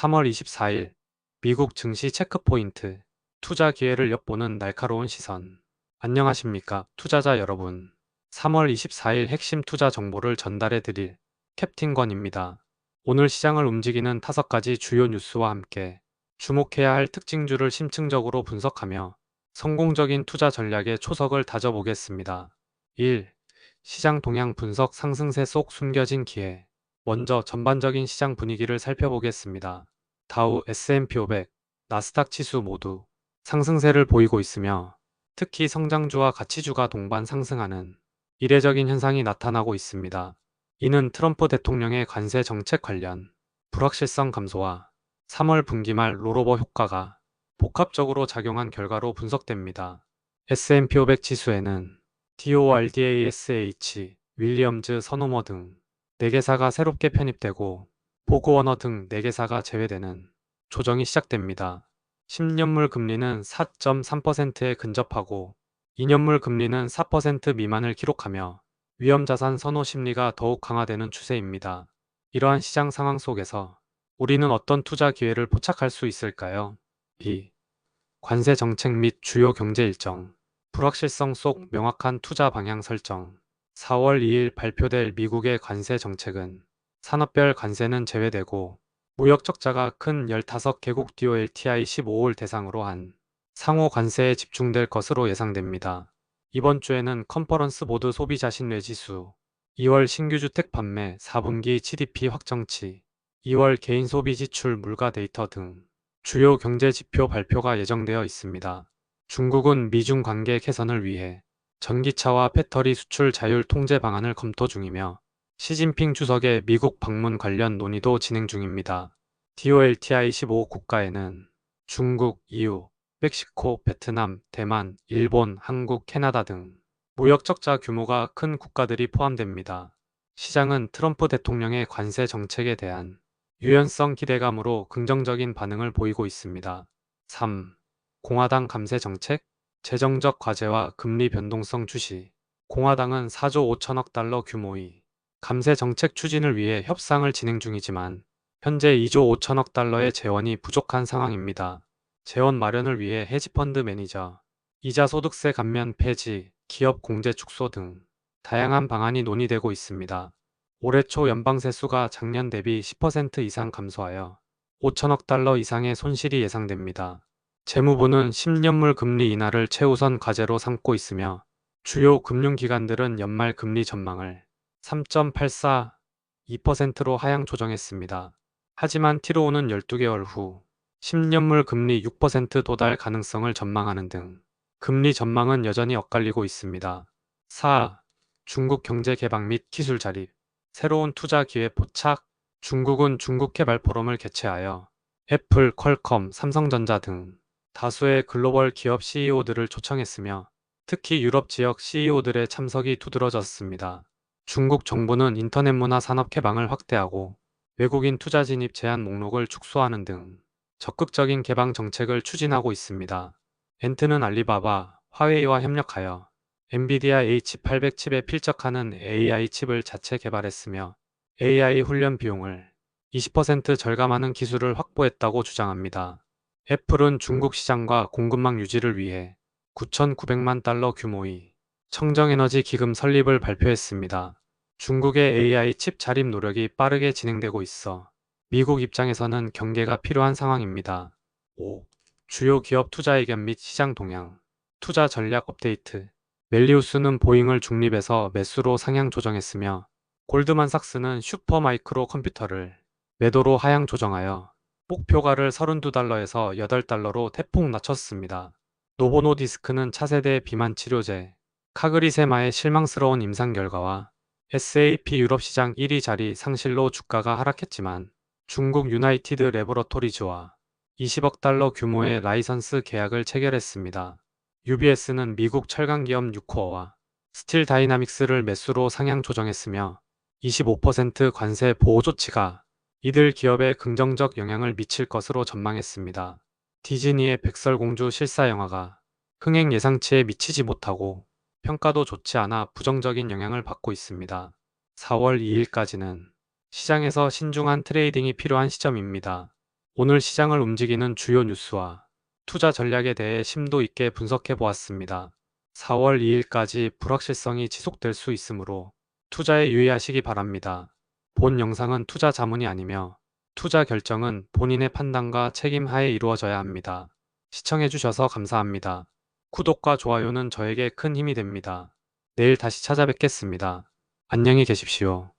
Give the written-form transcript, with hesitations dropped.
3월 24일 미국 증시 체크포인트 투자 기회를 엿보는 날카로운 시선. 안녕하십니까, 투자자 여러분. 3월 24일 핵심 투자 정보를 전달해 드릴 캡틴 권입니다. 오늘 시장을 움직이는 5가지 주요 뉴스와 함께 주목해야 할 특징주를 심층적으로 분석하며 성공적인 투자 전략의 초석을 다져보겠습니다. 1. 시장 동향 분석. 상승세 속 숨겨진 기회. 먼저 전반적인 시장 분위기를 살펴보겠습니다. 다우, S&P 500, 나스닥 지수 모두 상승세를 보이고 있으며 특히 성장주와 가치주가 동반 상승하는 이례적인 현상이 나타나고 있습니다. 이는 트럼프 대통령의 관세 정책 관련 불확실성 감소와 3월 분기 말 롤오버 효과가 복합적으로 작용한 결과로 분석됩니다. S&P 500 지수에는 DORDASH, 윌리엄즈, 서노머 등 4개사가 새롭게 편입되고 보그워너 등 4개사가 제외되는 조정이 시작됩니다. 10년물 금리는 4.3%에 근접하고 2년물 금리는 4% 미만을 기록하며 위험자산 선호 심리가 더욱 강화되는 추세입니다. 이러한 시장 상황 속에서 우리는 어떤 투자 기회를 포착할 수 있을까요? 2. 관세 정책 및 주요 경제 일정. 불확실성 속 명확한 투자 방향 설정. 4월 2일 발표될 미국의 관세 정책은 산업별 관세는 제외되고 무역 적자가 큰 15개국 DOLTI 15를 대상으로 한 상호 관세에 집중될 것으로 예상됩니다. 이번 주에는 컨퍼런스 보드 소비자 신뢰 지수, 2월 신규 주택 판매, 4분기 GDP 확정치, 2월 개인 소비 지출 물가 데이터 등 주요 경제 지표 발표가 예정되어 있습니다. 중국은 미중 관계 개선을 위해 전기차와 배터리 수출 자율 통제 방안을 검토 중이며 시진핑 주석의 미국 방문 관련 논의도 진행 중입니다. DOLTI 15 국가에는 중국, EU, 멕시코, 베트남, 대만, 일본, 한국, 캐나다 등 무역 적자 규모가 큰 국가들이 포함됩니다. 시장은 트럼프 대통령의 관세 정책에 대한 유연성 기대감으로 긍정적인 반응을 보이고 있습니다. 3. 공화당 감세 정책, 재정적 과제와 금리 변동성 주시. 공화당은 4조 5천억 달러 규모의 감세 정책 추진을 위해 협상을 진행 중이지만 현재 2조 5천억 달러의 재원이 부족한 상황입니다. 재원 마련을 위해 헤지펀드 매니저, 이자 소득세 감면 폐지, 기업 공제 축소 등 다양한 방안이 논의되고 있습니다. 올해 초 연방 세수가 작년 대비 10% 이상 감소하여 5천억 달러 이상의 손실이 예상됩니다. 재무부는 10년물 금리 인하를 최우선 과제로 삼고 있으며 주요 금융기관들은 연말 금리 전망을 3.84, 2%로 하향 조정했습니다. 하지만 티로오는 12개월 후 10년물 금리 6% 도달 가능성을 전망하는 등 금리 전망은 여전히 엇갈리고 있습니다. 4. 중국 경제 개방 및 기술 자립. 새로운 투자 기회 포착. 중국은 중국 개발 포럼을 개최하여 애플, 퀄컴, 삼성전자 등 다수의 글로벌 기업 CEO들을 초청했으며 특히 유럽 지역 CEO들의 참석이 두드러졌습니다. 중국 정부는 인터넷 문화 산업 개방을 확대하고 외국인 투자 진입 제한 목록을 축소하는 등 적극적인 개방 정책을 추진하고 있습니다. 엔트는 알리바바, 화웨이와 협력하여 엔비디아 H800 칩에 필적하는 AI 칩을 자체 개발했으며 AI 훈련 비용을 20% 절감하는 기술을 확보했다고 주장합니다. 애플은 중국 시장과 공급망 유지를 위해 9,900만 달러 규모의 청정에너지 기금 설립을 발표했습니다. 중국의 AI 칩 자립 노력이 빠르게 진행되고 있어 미국 입장에서는 경계가 필요한 상황입니다. 5. 주요 기업 투자 의견 및 시장 동향. 투자 전략 업데이트. 멜리우스는 보잉을 중립에서 매수로 상향 조정했으며 골드만삭스는 슈퍼마이크로 컴퓨터를 매도로 하향 조정하여 목표가를 32달러에서 8달러로 대폭 낮췄습니다. 노보노디스크는 차세대 비만 치료제, 카그리세마의 실망스러운 임상 결과와 SAP 유럽 시장 1위 자리 상실로 주가가 하락했지만 중국 유나이티드 레보러토리즈와 20억 달러 규모의 라이선스 계약을 체결했습니다. UBS는 미국 철강기업 뉴코어와 스틸 다이나믹스를 매수로 상향 조정했으며 25% 관세 보호 조치가 이들 기업에 긍정적 영향을 미칠 것으로 전망했습니다. 디즈니의 백설공주 실사 영화가 흥행 예상치에 미치지 못하고 평가도 좋지 않아 부정적인 영향을 받고 있습니다. 4월 2일까지는 시장에서 신중한 트레이딩이 필요한 시점입니다. 오늘 시장을 움직이는 주요 뉴스와 투자 전략에 대해 심도 있게 분석해 보았습니다. 4월 2일까지 불확실성이 지속될 수 있으므로 투자에 유의하시기 바랍니다. 본 영상은 투자 자문이 아니며 투자 결정은 본인의 판단과 책임 하에 이루어져야 합니다. 시청해 주셔서 감사합니다. 구독과 좋아요는 저에게 큰 힘이 됩니다. 내일 다시 찾아뵙겠습니다. 안녕히 계십시오.